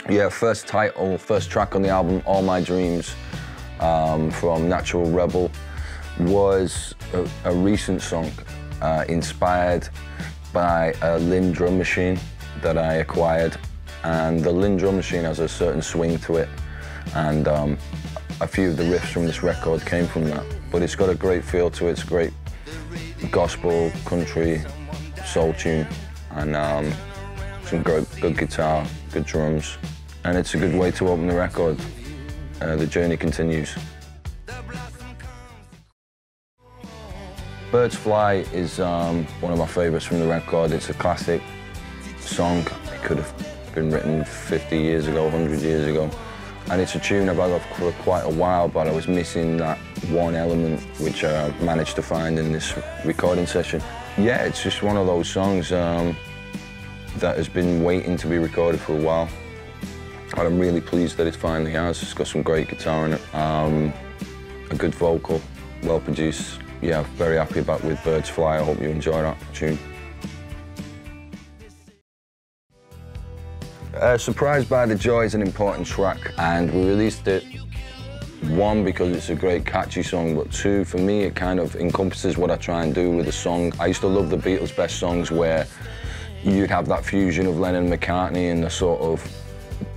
Yeah, first title, first track on the album, All My Dreams, from Natural Rebel, was a recent song inspired by a Linn drum machine that I acquired. And the Linn drum machine has a certain swing to it, and a few of the riffs from this record came from that. But it's got a great feel to it. It's a great gospel, country, soul tune, and some good guitar, good drums. And it's a good way to open the record. The journey continues. Birds Fly is one of my favorites from the record. It's a classic song. It could have been written 50 years ago, 100 years ago. And it's a tune I've had for quite a while, but I was missing that one element which I managed to find in this recording session. Yeah, it's just one of those songs that has been waiting to be recorded for a while. And I'm really pleased that it finally has. It's got some great guitar in it, a good vocal, well produced. Yeah, very happy with Birds Fly. I hope you enjoy that tune. Surprised by the Joy is an important track, and we released it, one, because it's a great catchy song, but two, for me, it kind of encompasses what I try and do with a song. I used to love the Beatles' best songs where you'd have that fusion of Lennon and McCartney and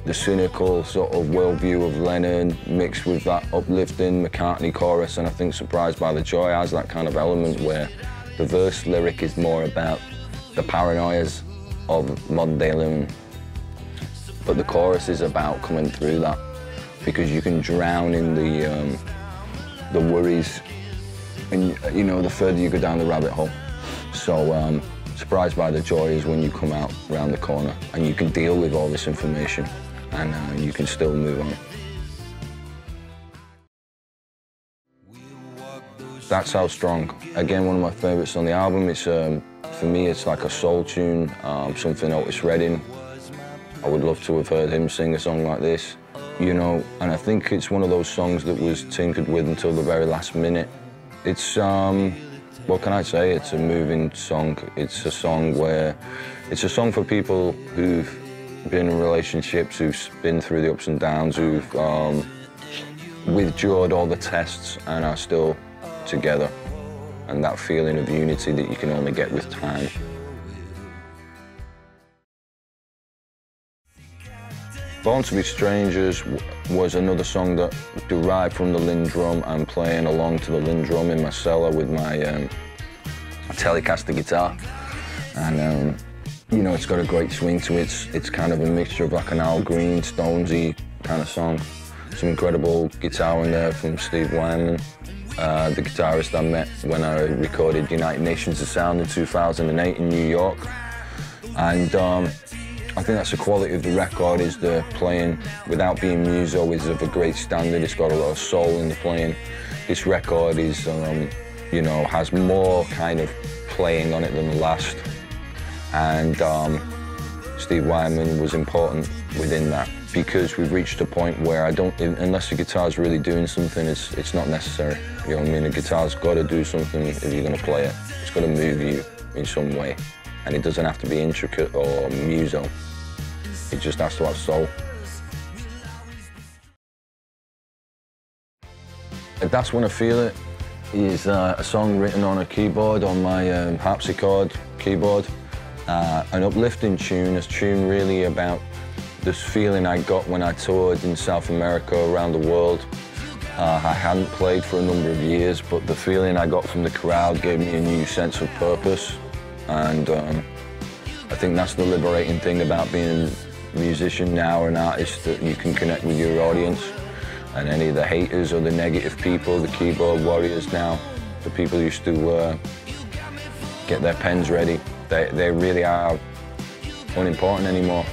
the cynical sort of worldview of Lennon mixed with that uplifting McCartney chorus, and I think Surprised by the Joy has that kind of element where the verse lyric is more about the paranoias of modern day living, but the chorus is about coming through that, because you can drown in the worries, and you know, the further you go down the rabbit hole. So Surprised by the Joy is when you come out around the corner and you can deal with all this information, and you can still move on. That's How Strong. Again, one of my favourites on the album. It's for me, it's like a soul tune, something Otis Redding. I would love to have heard him sing a song like this, you know, and I think it's one of those songs that was tinkered with until the very last minute. It's, what can I say? It's a moving song. It's a song for people who've been in relationships, who've been through the ups and downs, who've withstood all the tests and are still together, and that feeling of unity that you can only get with time. Born to be Strangers was another song that derived from the Linn drum and playing along to the Linn drum in my cellar with my Telecaster guitar. And you know, it's got a great swing to it. It's kind of a mixture of like an Al Green, Stonesy kind of song. Some incredible guitar in there from Steve Wyman, the guitarist I met when I recorded United Nations of Sound in 2008 in New York. And I think that's the quality of the record, is the playing without being muso is of a great standard. It's got a lot of soul in the playing. This record is, you know, has more kind of playing on it than the last. And Steve Wyman was important within that, because we've reached a point where unless the guitar's really doing something, it's not necessary. You know what I mean? The guitar's got to do something if you're going to play it. It's got to move you in some way. And it doesn't have to be intricate or muso. It just has to have soul. That's When I Feel It is a song written on a keyboard, on my harpsichord keyboard. An uplifting tune, a tune really about this feeling I got when I toured in South America, around the world. I hadn't played for a number of years, but the feeling I got from the crowd gave me a new sense of purpose. And I think that's the liberating thing about being a musician now, or an artist, that you can connect with your audience. And any of the haters or the negative people, the keyboard warriors now, the people who used to get their pens ready, they really are unimportant anymore.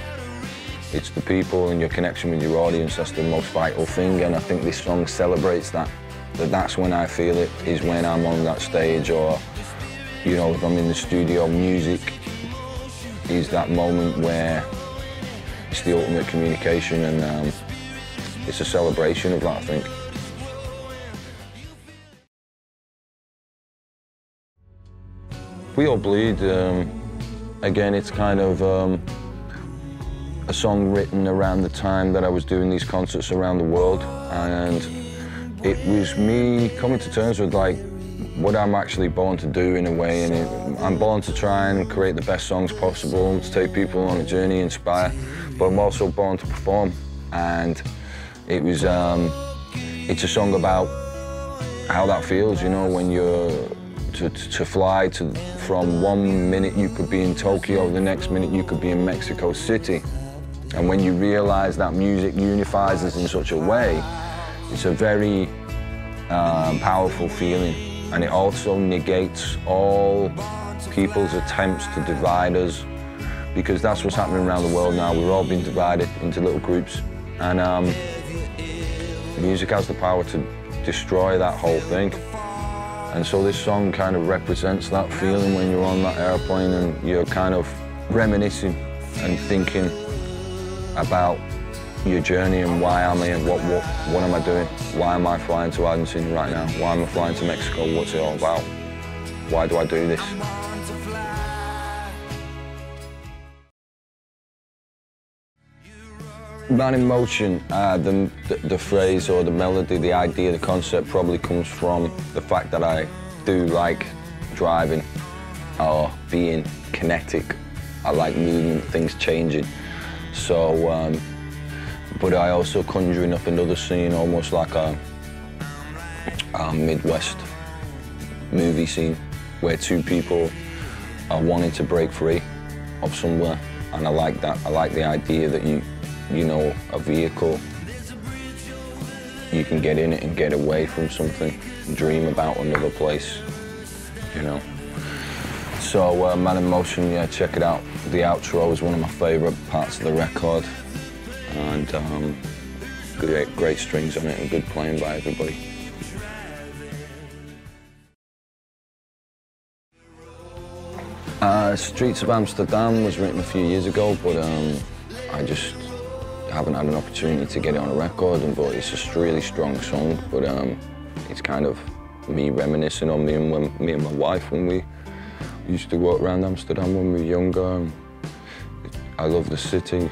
It's the people and your connection with your audience that's the most vital thing, and I think this song celebrates that. That's when I feel it, is when I'm on that stage, or, you know, if I'm in the studio. Music is that moment where it's the ultimate communication, and it's a celebration of that, I think. We All Bleed, again, it's kind of a a song written around the time that I was doing these concerts around the world, and it was me coming to terms with like what I'm actually born to do in a way, and I'm born to try and create the best songs possible, to take people on a journey, inspire, but I'm also born to perform. And it was, it's a song about how that feels, you know, when you're to fly from 1 minute you could be in Tokyo, the next minute you could be in Mexico City. And when you realize that music unifies us in such a way, it's a very powerful feeling. And it also negates all people's attempts to divide us, because that's what's happening around the world now. We're all being divided into little groups. And music has the power to destroy that whole thing. And so this song kind of represents that feeling when you're on that airplane and you're kind of reminiscing and thinking about your journey and why am I here, what am I doing? Why am I flying to Argentina right now? Why am I flying to Mexico? What's it all about? Why do I do this? Man in Motion, the phrase or the melody, the idea, the concept probably comes from the fact that I do like driving or being kinetic. I like movement, things changing. So, but I also conjuring up another scene, almost like a Midwest movie scene, where two people are wanting to break free of somewhere. And I like that. I like the idea that you know, a vehicle, you can get in it and get away from something, dream about another place, you know. So Man in Motion, yeah, check it out. The outro is one of my favorite parts of the record, and great strings on it and good playing by everybody. Streets of Amsterdam was written a few years ago, but I just haven't had an opportunity to get it on a record, but it's a really strong song. But it's kind of me reminiscing on me and my wife when we used to walk around Amsterdam when we were younger. I love the city,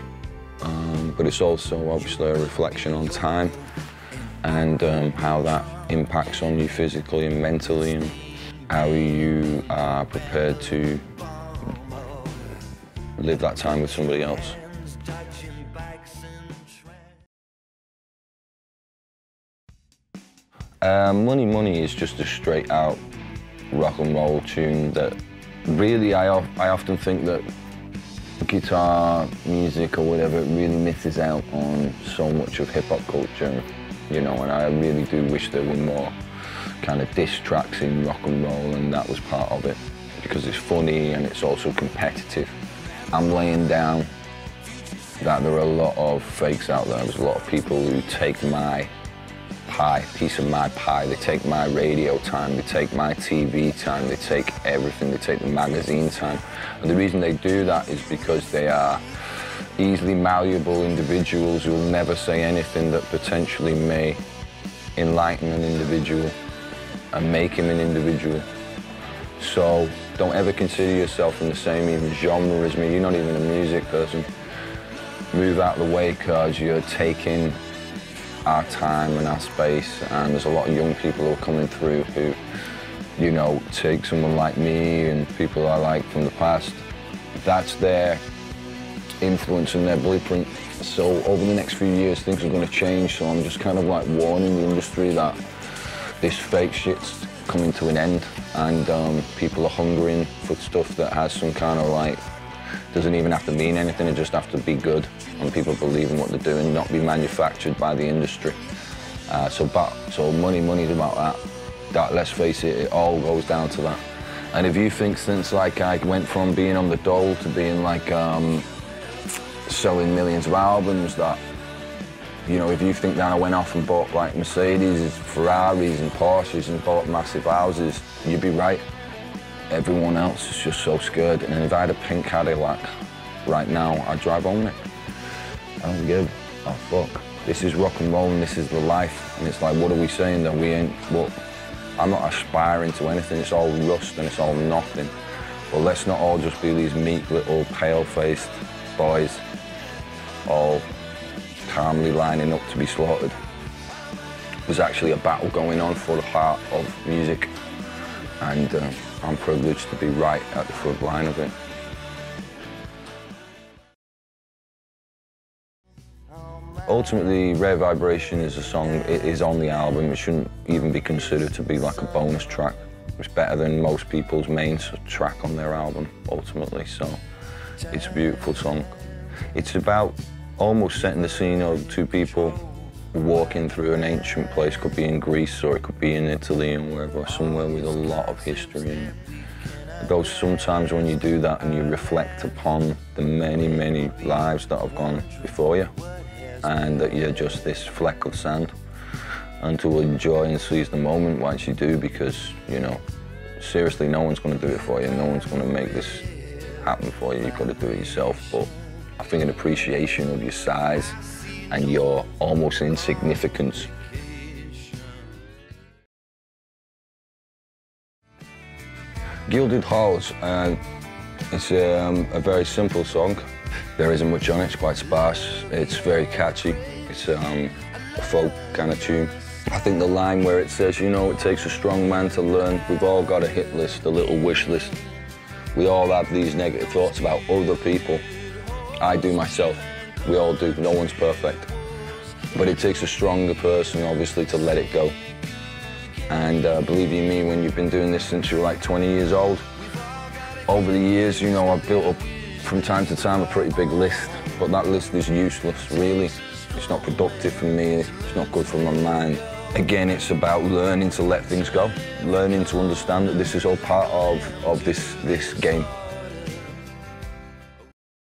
but it's also obviously a reflection on time and how that impacts on you physically and mentally, and how you are prepared to live that time with somebody else. Money Money is just a straight out rock and roll tune that really I often think that guitar music or whatever, it really misses out on so much of hip hop culture, you know, and I really do wish there were more kind of diss tracks in rock and roll, and that was part of it, because it's funny and it's also competitive. I'm laying down that there are a lot of fakes out there. There's a lot of people who take my piece of my pie. They take my radio time, they take my TV time, they take everything, they take the magazine time. And the reason they do that is because they are easily malleable individuals who will never say anything that potentially may enlighten an individual and make him an individual. So don't ever consider yourself in the same even genre as me. You're not even a music person. Move out of the way, because you're taking our time and our space, and there's a lot of young people who are coming through who, you know, take someone like me and people I like from the past. That's their influence and their blueprint. So over the next few years, things are going to change, so I'm just kind of like warning the industry that this fake shit's coming to an end, and people are hungering for stuff that has some kind of like, doesn't even have to mean anything, it just has to be good, and people believe in what they're doing, not be manufactured by the industry. So money's about that. Let's face it, it all goes down to that. And if you think since like I went from being on the dole to being like selling millions of albums, that, you know, if you think that I went off and bought like Mercedes, Ferraris and Porsches and bought massive houses, you'd be right. Everyone else is just so scared. And if I had a pink Cadillac right now, I'd drive on it. I don't give a fuck. This is rock and roll and this is the life. And it's like, what are we saying that we ain't, well, I'm not aspiring to anything. It's all rust and it's all nothing. Well, let's not all just be these meek little pale-faced boys. calmly lining up to be slaughtered. There's actually a battle going on for the heart of music, and I'm privileged to be right at the front line of it. Ultimately, Rare Vibration is a song, it is on the album. It shouldn't even be considered to be like a bonus track. It's better than most people's main track on their album, ultimately, so it's a beautiful song. It's about almost setting the scene of two people walking through an ancient place. Could be in Greece or it could be in Italy and wherever, somewhere with a lot of history in it. Though sometimes when you do that and you reflect upon the many, many lives that have gone before you, and that you're just this fleck of sand, and to enjoy and seize the moment once you do, because, you know, seriously, no one's going to do it for you. No one's going to make this happen for you. You've got to do it yourself. But I think an appreciation of your size and your almost insignificance. Gilded Halls, it's a very simple song. There isn't much on it, it's quite sparse. It's very catchy. It's a folk kind of tune. I think the line where it says, you know, it takes a strong man to learn. We've all got a hit list, a little wish list. We all have these negative thoughts about other people. I do myself. We all do. No one's perfect. But it takes a stronger person, obviously, to let it go. And believe you me, when you've been doing this since you were like 20 years old, over the years, you know, I've built up from time to time a pretty big list, but that list is useless, really. It's not productive for me, it's not good for my mind. Again, it's about learning to let things go, learning to understand that this is all part of this game.